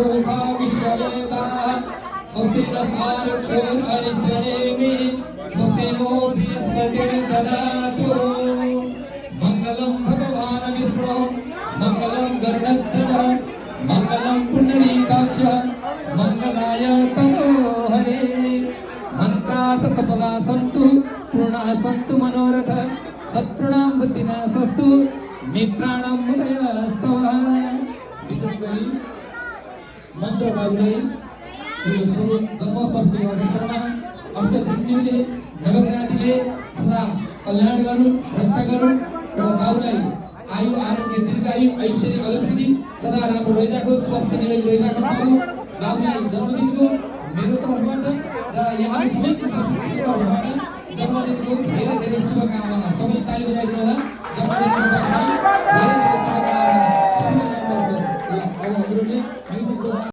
पूर्वा विश्ववेदाः स्वस्ति नस्तारक्षोररिष्टनेमि स्वस्ति नो बृहस्पतिर्ददातु मङ्गलं भगवान् विष्णु मङ्गलं गरुडध्वजः मङ्गलं पुण्डरीकाक्षः मङ्गलाय तनोहरे मन्त्रात् सफला सन्तु पूर्णाः सन्तु मनोरथ शत्रुणां बुद्धिनाशस्तु मित्राणां मुदयस्तव विशेष गरी मन्त्रभागलाई यो सुरु जन्मोत्सवको अवसरमा अष्टदिनले नवग्रहले सदा कल्याण गरौँ रक्षा गरौँ र बाबुलाई आयु आरोग्य दीर्घायु ऐश्वर्य अभिवृद्धि सदा राम्रो रहिरहेको स्वस्थ निरोगी रहिरहेको पाऊँ बाबुलाई जन्मदिनको मेरो तर्फबाट र यहाँ सबैको तर्फबाट जन्मदिनको धेरै धेरै शुभकामना सबैले ताली बजाइदिनु होला जन्मदिनको धेरै धेरै शुभकामना शुभकामना छ अब हजुरले